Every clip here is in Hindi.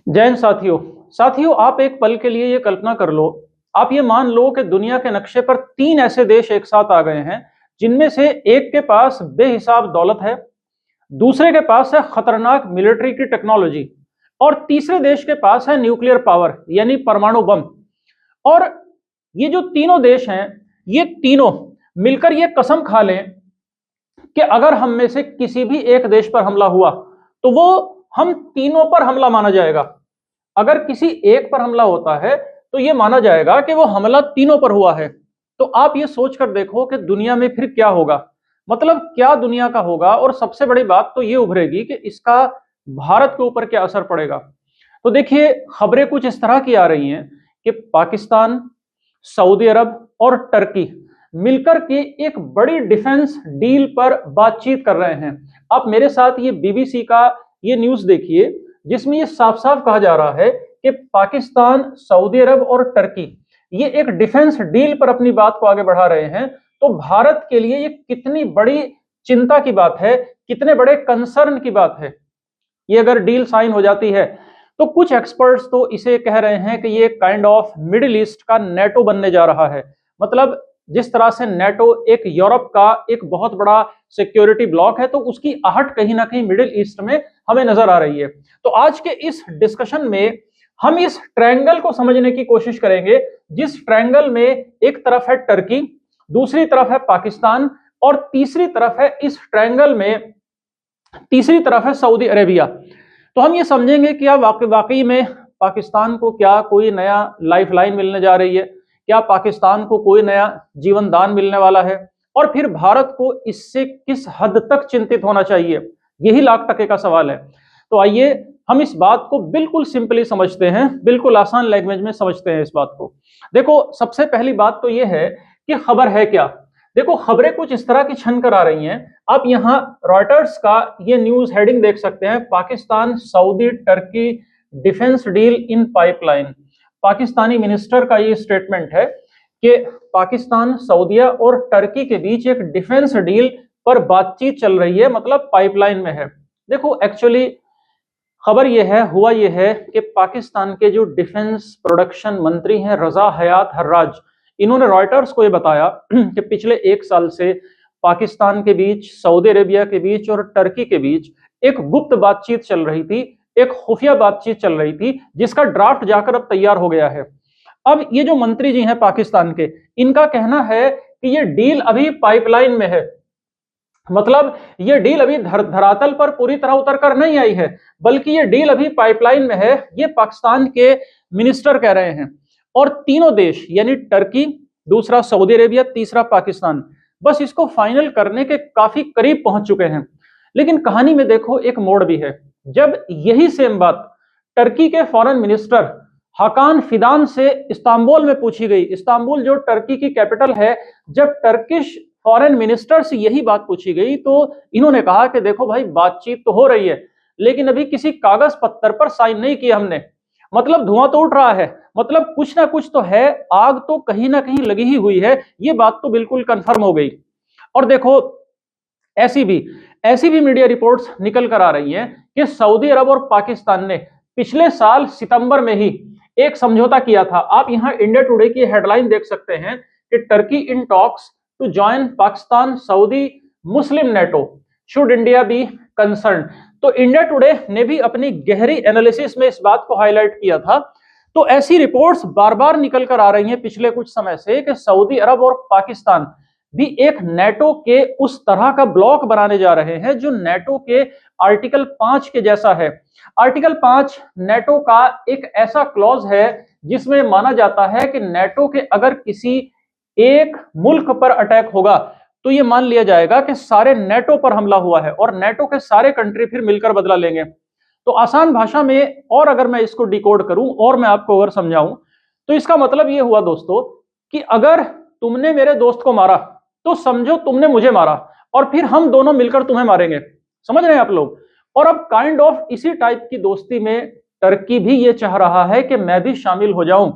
जय हिंद साथियों। आप एक पल के लिए ये कल्पना कर लो, आप ये मान लो कि दुनिया के नक्शे पर तीन ऐसे देश एक साथ आ गए हैं जिनमें से एक के पास बेहिसाब दौलत है, दूसरे के पास है खतरनाक मिलिट्री की टेक्नोलॉजी और तीसरे देश के पास है न्यूक्लियर पावर यानी परमाणु बम। और ये जो तीनों देश हैं, ये तीनों मिलकर ये कसम खा लें कि अगर हम में से किसी भी एक देश पर हमला हुआ तो वो हम तीनों पर हमला माना जाएगा। अगर किसी एक पर हमला होता है तो यह माना जाएगा कि वो हमला तीनों पर हुआ है। तो आप ये सोचकर देखो कि दुनिया में फिर क्या होगा, मतलब क्या दुनिया का होगा। और सबसे बड़ी बात तो ये उभरेगी कि इसका भारत के ऊपर क्या असर पड़ेगा। तो देखिए, खबरें कुछ इस तरह की आ रही हैं कि पाकिस्तान, सऊदी अरब और टर्की मिलकर के एक बड़ी डिफेंस डील पर बातचीत कर रहे हैं। आप मेरे साथ ये बीबीसी का ये न्यूज देखिए, जिसमें ये साफ साफ कहा जा रहा है कि पाकिस्तान, सऊदी अरब और टर्की ये एक डिफेंस डील पर अपनी बात को आगे बढ़ा रहे हैं। तो भारत के लिए ये कितनी बड़ी चिंता की बात है, कितने बड़े कंसर्न की बात है। ये अगर डील साइन हो जाती है तो कुछ एक्सपर्ट्स तो इसे कह रहे हैं कि ये काइंड ऑफ मिडिल ईस्ट का नेटो बनने जा रहा है। मतलब जिस तरह से नेटो एक यूरोप का एक बहुत बड़ा सिक्योरिटी ब्लॉक है, तो उसकी आहट कहीं ना कहीं मिडिल ईस्ट में हमें नजर आ रही है। तो आज के इस डिस्कशन में हम इस ट्रायंगल को समझने की कोशिश करेंगे, जिस ट्रायंगल में एक तरफ है टर्की, दूसरी तरफ है पाकिस्तान और तीसरी तरफ है इस ट्रायंगल में तीसरी तरफ है सऊदी अरेबिया। तो हम ये समझेंगे कि वाकई में पाकिस्तान को क्या कोई नया लाइफलाइन मिलने जा रही है, क्या पाकिस्तान को कोई नया जीवन दान मिलने वाला है, और फिर भारत को इससे किस हद तक चिंतित होना चाहिए। यही लाख टके का सवाल है। तो आइए हम इस बात को बिल्कुल सिंपली समझते हैं, बिल्कुल आसान लैंग्वेज में समझते हैं इस बात को। देखो, सबसे पहली बात तो यह है कि खबर है क्या। देखो, खबरें कुछ इस तरह की छन कर आ रही हैं। आप यहाँ रॉयटर्स का ये न्यूज हेडिंग देख सकते हैं, Pakistan Saudi Turkey defence deal in pipeline. Pakistani minister का ये स्टेटमेंट है कि पाकिस्तान, सऊदीया और टर्की के बीच एक डिफेंस डील पर बातचीत चल रही है, मतलब पाइपलाइन में है। देखो, एक्चुअली खबर यह है, हुआ यह है कि पाकिस्तान के जो डिफेंस प्रोडक्शन मंत्री हैं रजा हयात हर्राज, इन्होंने रॉयटर्स को यह बताया कि पिछले एक साल से पाकिस्तान के बीच, सऊदी अरेबिया के बीच और टर्की के बीच एक गुप्त बातचीत चल रही थी, एक खुफिया बातचीत चल रही थी, जिसका ड्राफ्ट जाकर अब तैयार हो गया है। अब ये जो मंत्री जी हैं पाकिस्तान के, इनका कहना है कि ये डील अभी पाइपलाइन में है। मतलब ये डील अभी धरातल पर पूरी तरह उतर कर नहीं आई है, बल्कि ये डील अभी पाइपलाइन में है, ये पाकिस्तान के मिनिस्टर कह रहे हैं। और तीनों देश यानी टर्की, दूसरा सऊदी अरेबिया, तीसरा पाकिस्तान, बस इसको फाइनल करने के काफी करीब पहुंच चुके हैं। लेकिन कहानी में देखो एक मोड़ भी है। जब यही सेम बात टर्की के फॉरेन मिनिस्टर हाकान फिदान से इस्तांबुल में पूछी गई, इस्तांबुल जो टर्की की कैपिटल है, जब टर्किश फॉरेन मिनिस्टर से यही बात पूछी गई तो इन्होंने कहा कि देखो भाई, बातचीत तो हो रही है लेकिन अभी किसी कागज पत्थर पर साइन नहीं किया हमने। मतलब धुआं तो उठ रहा है, मतलब कुछ ना कुछ तो है, आग तो कहीं ना कहीं लगी ही हुई है, ये बात तो बिल्कुल कंफर्म हो गई। और देखो, ऐसी भी मीडिया रिपोर्ट्स निकल कर आ रही हैं कि सऊदी अरब और पाकिस्तान ने पिछले साल सितंबर में ही एक समझौता किया था। आप यहां इंडिया टुडे की हेडलाइन देख सकते हैं कि Turkey in talks to join Pakistan Saudi Muslim NATO, should India be concern. तो इंडिया टुडे ने भी अपनी गहरी एनालिसिस में इस बात को हाईलाइट किया था। तो ऐसी रिपोर्ट्स बार बार निकल कर आ रही हैं पिछले कुछ समय से कि सऊदी अरब और पाकिस्तान भी एक नेटो के उस तरह का ब्लॉक बनाने जा रहे हैं जो नेटो के आर्टिकल 5 के जैसा है। आर्टिकल 5 नेटो का एक ऐसा क्लॉज है जिसमें माना जाता है कि नेटो के अगर किसी एक मुल्क पर अटैक होगा तो यह मान लिया जाएगा कि सारे नेटो पर हमला हुआ है और नेटो के सारे कंट्री फिर मिलकर बदला लेंगे। तो आसान भाषा में और अगर मैं इसको डिकोड करूं और मैं आपको अगर समझाऊं तो इसका मतलब यह हुआ दोस्तों कि अगर तुमने मेरे दोस्त को मारा तो समझो तुमने मुझे मारा और फिर हम दोनों मिलकर तुम्हें मारेंगे। समझ रहे हैं आप लोग। और अब काइंड ऑफ इसी टाइप की दोस्ती में टर्की भी ये चाह रहा है कि मैं भी शामिल हो जाऊं।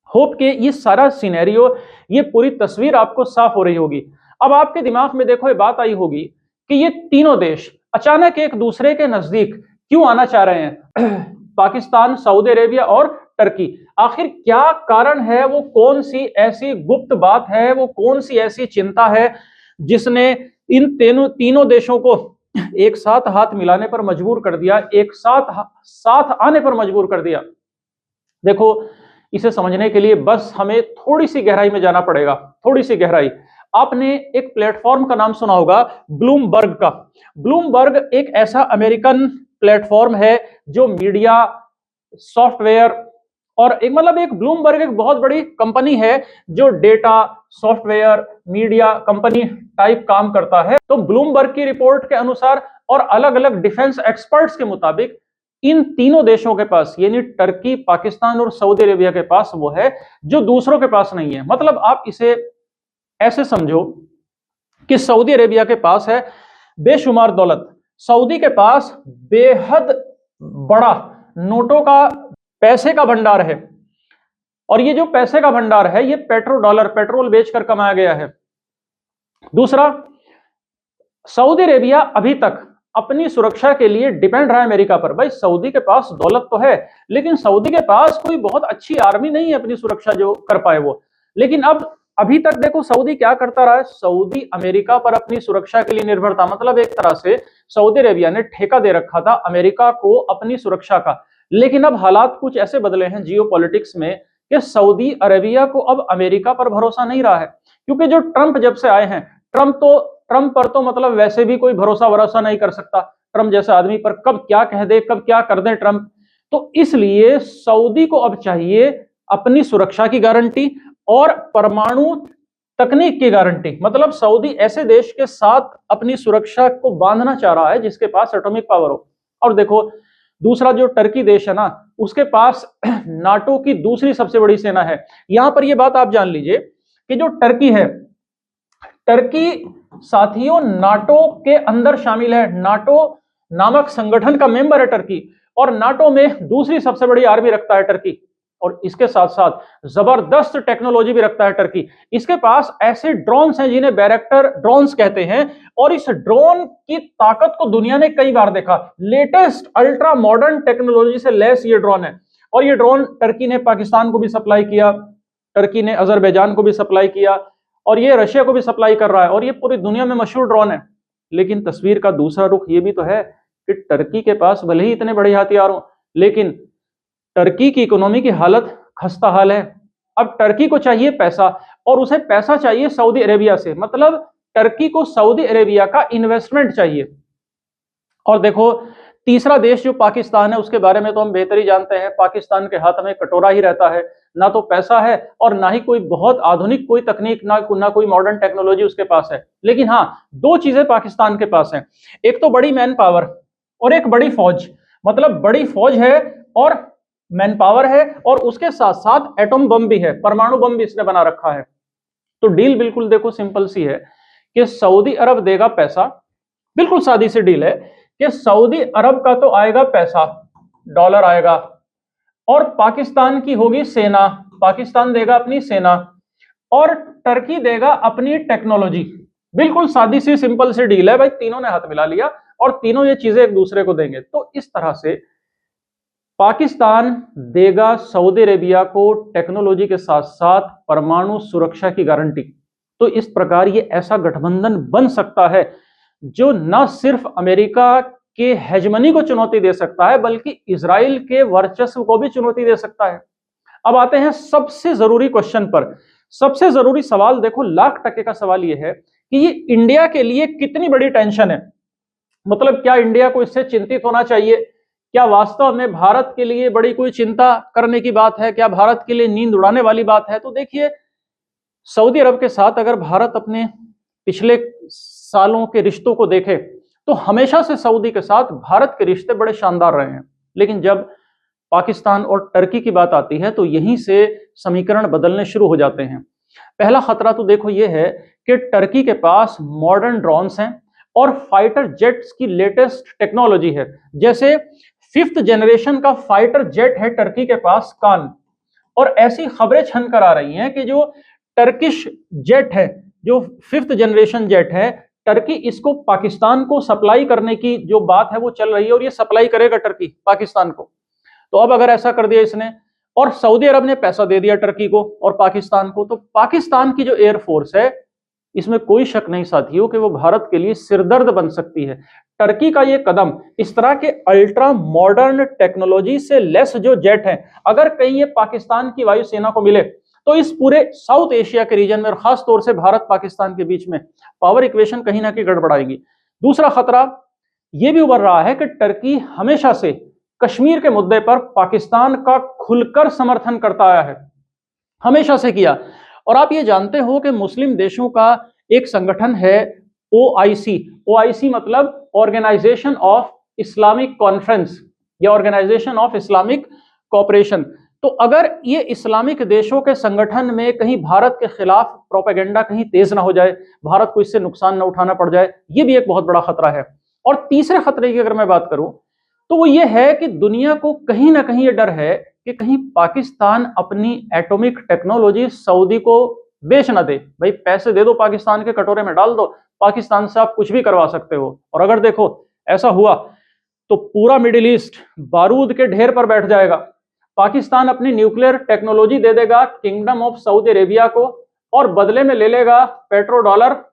होप के ये सारा सिनेरियो, ये पूरी तस्वीर आपको साफ हो रही होगी। अब आपके दिमाग में देखो ये बात आई होगी कि ये तीनों देश अचानक एक दूसरे के नजदीक क्यों आना चाह रहे हैं। पाकिस्तान, सऊदी अरेबिया और टर्की। आखिर क्या कारण है, वो कौन सी ऐसी गुप्त बात है, वो कौन सी ऐसी चिंता है जिसने इन तीनों देशों को एक साथ हाथ मिलाने पर मजबूर कर दिया, एक साथ आने पर मजबूर कर दिया? देखो, इसे समझने के लिए बस हमें थोड़ी सी गहराई में जाना पड़ेगा, थोड़ी सी गहराई। आपने एक प्लेटफॉर्म का नाम सुना होगा, ब्लूमबर्ग का। ब्लूमबर्ग एक ऐसा अमेरिकन प्लेटफॉर्म है जो मीडिया, सॉफ्टवेयर और एक ब्लूमबर्ग एक बहुत बड़ी कंपनी है जो data, software, media company type काम करता है। तो ब्लूमबर्ग की रिपोर्ट के अनुसार और अलग अलग डिफेंस एक्सपर्ट्स के मुताबिक इन तीनों देशों के पास, यानी टर्की, पाकिस्तान और सऊदी अरेबिया के पास वो है जो दूसरों के पास नहीं है। मतलब आप इसे ऐसे समझो कि सऊदी अरेबिया के पास है बेशुमार दौलत, सऊदी के पास बेहद बड़ा नोटों का, पैसे का भंडार है, और ये जो पैसे का भंडार है ये पेट्रोल बेचकर कमाया गया है। दूसरा, सऊदी अरेबिया अभी तक अपनी सुरक्षा के लिए डिपेंड रहा है अमेरिका पर। भाई, सऊदी के पास दौलत तो है, लेकिन सऊदी के पास कोई बहुत अच्छी आर्मी नहीं है अपनी सुरक्षा जो कर पाए वो। लेकिन अब अभी तक देखो सऊदी क्या करता रहा है, सऊदी अमेरिका पर अपनी सुरक्षा के लिए निर्भर था। मतलब एक तरह से सऊदी अरेबिया ने ठेका दे रखा था अमेरिका को अपनी सुरक्षा का। लेकिन अब हालात कुछ ऐसे बदले हैं जियोपॉलिटिक्स में कि सऊदी अरेबिया को अब अमेरिका पर भरोसा नहीं रहा है, क्योंकि जो ट्रंप जब से आए हैं, ट्रंप पर तो मतलब वैसे भी कोई भरोसा नहीं कर सकता। ट्रंप जैसे आदमी पर कब क्या कह दे, कब क्या कर दे ट्रंप। तो इसलिए सऊदी को अब चाहिए अपनी सुरक्षा की गारंटी और परमाणु तकनीक की गारंटी। मतलब सऊदी ऐसे देश के साथ अपनी सुरक्षा को बांधना चाह रहा है जिसके पास एटॉमिक पावर हो। और देखो, दूसरा जो टर्की देश है ना, उसके पास नाटो की दूसरी सबसे बड़ी सेना है। यहां पर यह बात आप जान लीजिए कि जो टर्की है, टर्की साथियों नाटो के अंदर शामिल है, नाटो नामक संगठन का मेंबर है टर्की, और नाटो में दूसरी सबसे बड़ी आर्मी रखता है टर्की, और इसके साथ साथ जबरदस्त टेक्नोलॉजी भी रखता है टर्की। इसके पास ऐसे ड्रोन्स हैं जिन्हें बैरक्टर ड्रोन्स कहते हैं, और इस ड्रोन की ताकत को दुनिया ने कई बार देखा। लेटेस्ट अल्ट्रा मॉडर्न टेक्नोलॉजी से लैस ये ड्रोन है, और ये ड्रोन टर्की ने पाकिस्तान को भी सप्लाई किया, टर्की ने अजरबैजान को भी सप्लाई किया, और ये रशिया को भी सप्लाई कर रहा है, और ये पूरी दुनिया में मशहूर ड्रोन है। लेकिन तस्वीर का दूसरा रुख ये भी तो है कि टर्की के पास भले ही इतने बड़े हथियार हो, लेकिन टर्की की इकोनॉमी की हालत खस्ता हाल है। अब टर्की को चाहिए पैसा, और उसे पैसा चाहिए सऊदी अरेबिया से। मतलब टर्की को सऊदी अरेबिया का इन्वेस्टमेंट चाहिए। और देखो, तीसरा देश जो पाकिस्तान है, उसके बारे में तो हम बेहतर ही जानते हैं। पाकिस्तान के हाथ में कटोरा ही रहता है, ना तो पैसा है और ना ही कोई बहुत आधुनिक कोई तकनीक, ना कोई मॉडर्न टेक्नोलॉजी उसके पास है। लेकिन हाँ, दो चीजें पाकिस्तान के पास हैं, एक तो बड़ी मैन पावर और एक बड़ी फौज। मतलब बड़ी फौज है और मैन पावर है, और उसके साथ साथ एटम बम भी है, परमाणु बम भी इसने बना रखा है। तो डील बिल्कुल देखो सिंपल सी है कि सऊदी अरब देगा पैसा, बिल्कुल सादी सी डील है कि सऊदी अरब का तो आएगा पैसा, डॉलर आएगा, और पाकिस्तान की होगी सेना, पाकिस्तान देगा अपनी सेना, और टर्की देगा अपनी टेक्नोलॉजी। बिल्कुल सादी सी सिंपल सी डील है भाई, तीनों ने हाथ मिला लिया और तीनों ये चीजें एक दूसरे को देंगे। तो इस तरह से पाकिस्तान देगा सऊदी अरेबिया को टेक्नोलॉजी के साथ साथ परमाणु सुरक्षा की गारंटी। तो इस प्रकार ये ऐसा गठबंधन बन सकता है जो न सिर्फ अमेरिका के हेजमनी को चुनौती दे सकता है, बल्कि इजराइल के वर्चस्व को भी चुनौती दे सकता है। अब आते हैं सबसे जरूरी क्वेश्चन पर। सबसे जरूरी सवाल देखो, लाख टके का सवाल यह है कि ये इंडिया के लिए कितनी बड़ी टेंशन है। मतलब क्या इंडिया को इससे चिंतित होना चाहिए? क्या वास्तव में भारत के लिए बड़ी कोई चिंता करने की बात है? क्या भारत के लिए नींद उड़ाने वाली बात है? तो देखिए, सऊदी अरब के साथ अगर भारत अपने पिछले सालों के रिश्तों को देखे तो हमेशा से सऊदी के साथ भारत के रिश्ते बड़े शानदार रहे हैं। लेकिन जब पाकिस्तान और टर्की की बात आती है तो यहीं से समीकरण बदलने शुरू हो जाते हैं। पहला खतरा तो देखो ये है कि टर्की के पास मॉडर्न ड्रोन्स हैं और फाइटर जेट्स की लेटेस्ट टेक्नोलॉजी है। जैसे 5th जनरेशन का फाइटर जेट है टर्की के पास, कान। और ऐसी खबरें छन कर आ रही हैं कि जो टर्किश जेट है, जो 5th जनरेशन जेट है, टर्की इसको पाकिस्तान को सप्लाई करने की जो बात है वो चल रही है, और ये सप्लाई करेगा टर्की पाकिस्तान को। तो अब अगर ऐसा कर दिया इसने, और सऊदी अरब ने पैसा दे दिया टर्की को और पाकिस्तान को, तो पाकिस्तान की जो एयरफोर्स है, इसमें कोई शक नहीं साथियों कि वो भारत के लिए सिरदर्द बन सकती है। टर्की का ये कदम, इस तरह के अल्ट्रा मॉडर्न टेक्नोलॉजी से लेस जो जेट हैं, अगर कहीं ये पाकिस्तान की वायुसेना को मिले, तो इस पूरे साउथ एशिया के रीजन में और खास तौर से भारत पाकिस्तान के बीच में पावर इक्वेशन कहीं ना कहीं गड़बड़ाएगी। दूसरा खतरा यह भी उभर रहा है कि टर्की हमेशा से कश्मीर के मुद्दे पर पाकिस्तान का खुलकर समर्थन करता आया है, हमेशा से किया। और आप ये जानते हो कि मुस्लिम देशों का एक संगठन है ओआईसी। ओआईसी मतलब ऑर्गेनाइजेशन ऑफ इस्लामिक कॉन्फ्रेंस या ऑर्गेनाइजेशन ऑफ इस्लामिक कॉपरेशन। तो अगर ये इस्लामिक देशों के संगठन में कहीं भारत के खिलाफ प्रोपेगेंडा कहीं तेज ना हो जाए, भारत को इससे नुकसान ना उठाना पड़ जाए, ये भी एक बहुत बड़ा खतरा है। और तीसरे खतरे की अगर मैं बात करूं तो वो ये है कि दुनिया को कहीं ना कहीं ये डर है कि कहीं पाकिस्तान अपनी एटॉमिक टेक्नोलॉजी सऊदी को बेच ना दे। भाई पैसे दे दो, पाकिस्तान के कटोरे में डाल दो, पाकिस्तान से आप कुछ भी करवा सकते हो। और अगर देखो ऐसा हुआ तो पूरा मिडिल ईस्ट बारूद के ढेर पर बैठ जाएगा। पाकिस्तान अपनी न्यूक्लियर टेक्नोलॉजी दे देगा किंगडम ऑफ सऊदी अरेबिया को और बदले में ले लेगा पेट्रो डॉलर।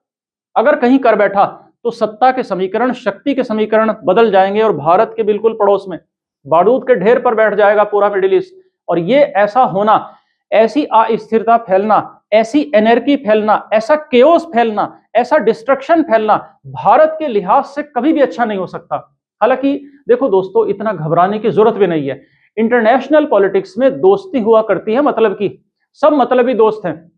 अगर कहीं कर बैठा तो सत्ता के समीकरण, शक्ति के समीकरण बदल जाएंगे और भारत के बिल्कुल पड़ोस में बारूद के ढेर पर बैठ जाएगा पूरा मिडिल ईस्ट। और ये ऐसा होना, ऐसी अस्थिरता फैलना, ऐसी एनर्की फैलना, ऐसा केओस फैलना, ऐसा डिस्ट्रक्शन फैलना भारत के लिहाज से कभी भी अच्छा नहीं हो सकता। हालांकि देखो दोस्तों, इतना घबराने की जरूरत भी नहीं है। इंटरनेशनल पॉलिटिक्स में दोस्ती हुआ करती है मतलब की, सब मतलबी दोस्त हैं।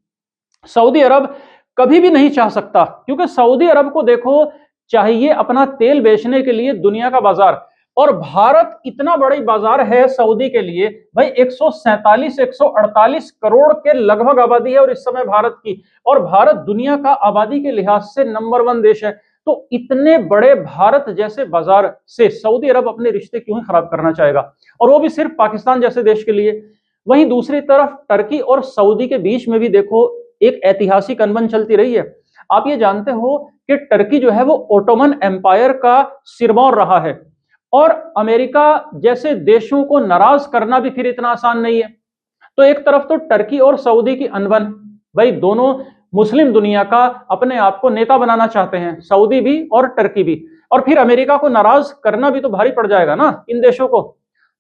सऊदी अरब कभी भी नहीं चाह सकता, क्योंकि सऊदी अरब को देखो चाहिए अपना तेल बेचने के लिए दुनिया का बाजार, और भारत इतना बड़ी बाजार है सऊदी के लिए। भाई 147-148 करोड़ के लगभग आबादी है और इस समय भारत की, और भारत दुनिया का आबादी के लिहाज से नंबर 1 देश है। तो इतने बड़े भारत जैसे बाजार से सऊदी अरब अपने रिश्ते क्यों ही खराब करना चाहेगा, और वो भी सिर्फ पाकिस्तान जैसे देश के लिए। वहीं दूसरी तरफ टर्की और सऊदी के बीच में भी देखो एक ऐतिहासिक अनबन चलती रही है। आप ये जानते हो कि टर्की जो है वो ओटोमन एम्पायर का सिरमौर रहा है, और अमेरिका जैसे देशों को नाराज करना भी फिर इतना आसान नहीं है। तो एक तरफ तो टर्की और सऊदी की अनबन, भाई दोनों मुस्लिम दुनिया का अपने आप को नेता बनाना चाहते हैं, सऊदी भी और टर्की भी, और फिर अमेरिका को नाराज करना भी तो भारी पड़ जाएगा ना इन देशों को।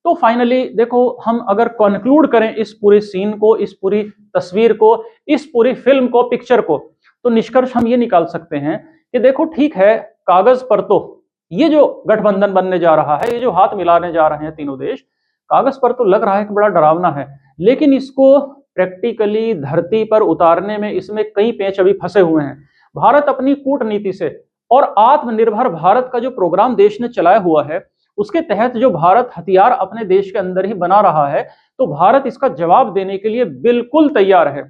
तो फाइनली देखो, हम अगर कंक्लूड करें इस पूरे सीन को, इस पूरी तस्वीर को, इस पूरी फिल्म को, पिक्चर को, तो निष्कर्ष हम ये निकाल सकते हैं कि देखो ठीक है, कागज पर तो ये जो गठबंधन बनने जा रहा है, ये जो हाथ मिलाने जा रहे हैं तीनों देश, कागज पर तो लग रहा है कि बड़ा डरावना है, लेकिन इसको प्रैक्टिकली धरती पर उतारने में इसमें कई पेंच अभी फंसे हुए हैं। भारत अपनी कूटनीति से और आत्मनिर्भर भारत का जो प्रोग्राम देश ने चलाया हुआ है, उसके तहत जो भारत हथियार अपने देश के अंदर ही बना रहा है, तो भारत इसका जवाब देने के लिए बिल्कुल तैयार है।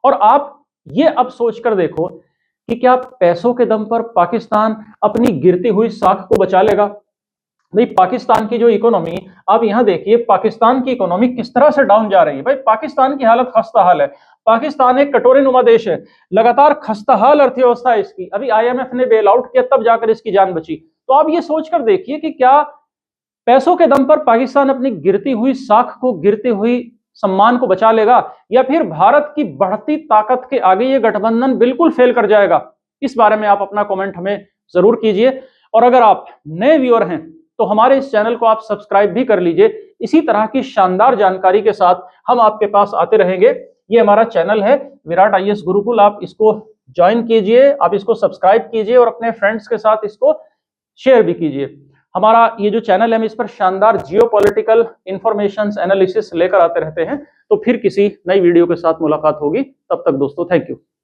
और आप ये अब सोचकर देखो कि क्या पैसों के दम पर पाकिस्तान अपनी गिरती हुई साख को बचा लेगा। भाई पाकिस्तान की जो इकोनॉमी, आप यहां देखिए पाकिस्तान की इकोनॉमी किस तरह से डाउन जा रही है। भाई पाकिस्तान की हालत खस्ता हाल है। पाकिस्तान एक कटोरे नुमा देश है, लगातार खस्ता हाल अर्थव्यवस्था है इसकी। अभी आईएमएफ ने बेल आउट किया तब जाकर इसकी जान बची। तो आप ये सोचकर देखिए कि क्या पैसों के दम पर पाकिस्तान अपनी गिरती हुई साख को, गिरती हुई सम्मान को बचा लेगा, या फिर भारत की बढ़ती ताकत के आगे ये गठबंधन बिल्कुल फेल कर जाएगा। इस बारे में आप अपना कमेंट हमें जरूर कीजिए। और अगर आप नए व्यूअर हैं तो हमारे इस चैनल को आप सब्सक्राइब भी कर लीजिए। इसी तरह की शानदार जानकारी के साथ हम आपके पास आते रहेंगे। ये हमारा चैनल है विराट आईएएस गुरुकुल, आप इसको ज्वाइन कीजिए, आप इसको सब्सक्राइब कीजिए और अपने फ्रेंड्स के साथ इसको शेयर भी कीजिए। हमारा ये जो चैनल है, हम इस पर शानदार जियोपॉलिटिकल इंफॉर्मेशन एनालिसिस लेकर आते रहते हैं। तो फिर किसी नई वीडियो के साथ मुलाकात होगी, तब तक दोस्तों थैंक यू।